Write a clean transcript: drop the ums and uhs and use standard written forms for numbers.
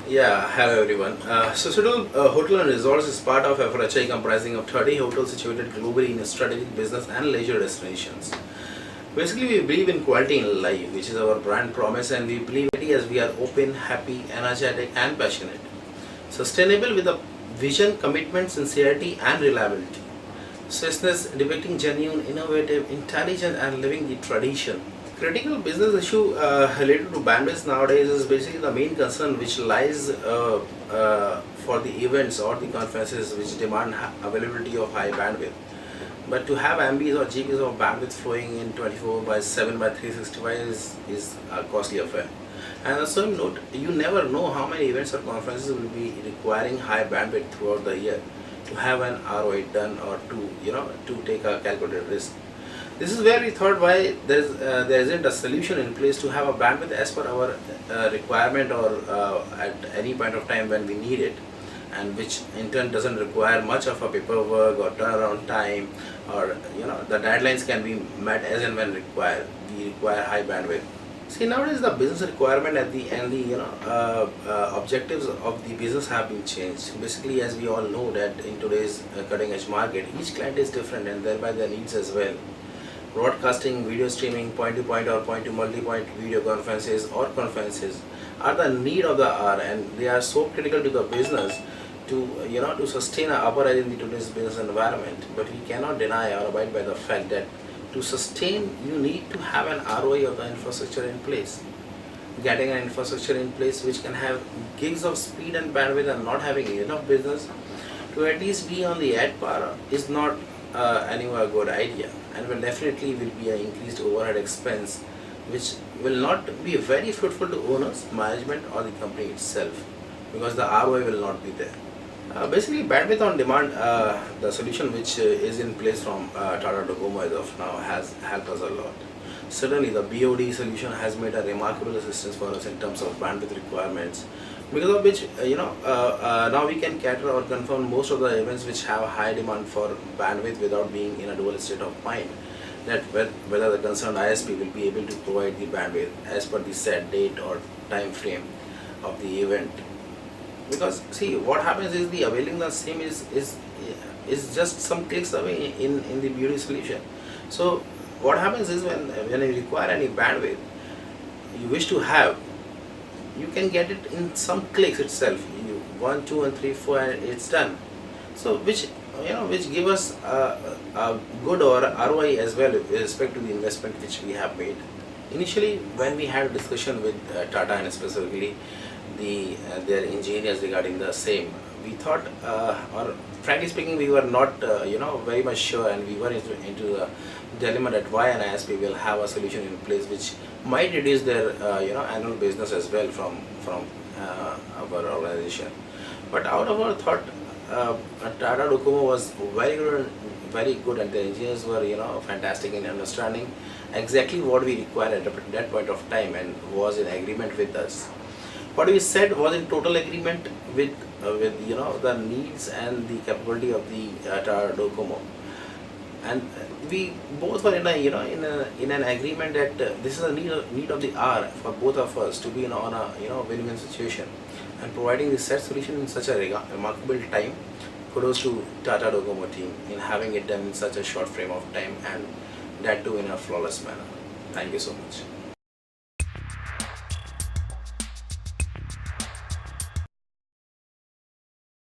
Yeah, hello everyone. Swissotel Hotel and Resorts is part of FRHI comprising of 30 hotels situated globally in strategic business and leisure destinations. Basically, we believe in quality in life, which is our brand promise, and we believe it as we are open, happy, energetic, and passionate. Sustainable with a vision, commitment, sincerity, and reliability. Swissness depicting genuine, innovative, intelligent, and living the tradition. Critical business issue related to bandwidth nowadays is basically the main concern which lies for the events or the conferences which demand availability of high bandwidth. But to have MBs or GBs of bandwidth flowing in 24 by 7 by 365 is a costly affair. And also note, you never know how many events or conferences will be requiring high bandwidth throughout the year to have an ROI done or to take a calculated risk. This is where we thought why there isn't a solution in place to have a bandwidth as per our requirement or at any point of time when we need it, and which in turn doesn't require much of a paperwork or turnaround time, or the deadlines can be met as and when required. We require high bandwidth. See, nowadays the business requirement at the and the objectives of the business have been changed. Basically, as we all know that in today's cutting edge market, each client is different and thereby their needs as well. Broadcasting, video streaming, point-to-point or point-to-multi-point video conferences or conferences are the need of the hour, and they are so critical to the business to sustain an upper edge in the today's business environment. But we cannot deny or abide by the fact that to sustain, you need to have an ROI of the infrastructure in place. Getting an infrastructure in place which can have gigs of speed and bandwidth and not having enough business to at least be on the ad par is not anyway a good idea, and will definitely be an increased overhead expense which will not be very fruitful to owners, management or the company itself, because the ROI will not be there. Basically, bandwidth on demand, the solution which is in place from Tata Docomo as of now has helped us a lot. Certainly, the BOD solution has made a remarkable assistance for us in terms of bandwidth requirements, because of which now we can cater or confirm most of the events which have a high demand for bandwidth without being in a dual state of mind, that whether the concerned ISP will be able to provide the bandwidth as per the set date or time frame of the event. Because see, what happens is the availing the same is just some clicks away in the beauty solution. So what happens is when you require any bandwidth you wish to have, you can get it in some clicks itself. You 1, 2 and 3, 4 and it's done. So which give us a good or ROI as well with respect to the investment which we have made. Initially, when we had a discussion with Tata and specifically their engineers regarding the same, we thought, or frankly speaking, we were not very much sure, and we were into the dilemma that why an ISP will have a solution in place which might reduce their annual business as well from our organization. But out of our thought, Tata Docomo was very good, and the engineers were fantastic in understanding exactly what we required at that point of time and was in agreement with us. What we said was in total agreement with the needs and the capability of the Tata Docomo, and we both were in an agreement that this is a need of the hour for both of us to be on a win-win situation, and providing the set solution in such a remarkable time. Kudos to Tata Docomo team in having it done in such a short frame of time, and that too in a flawless manner. Thank you so much.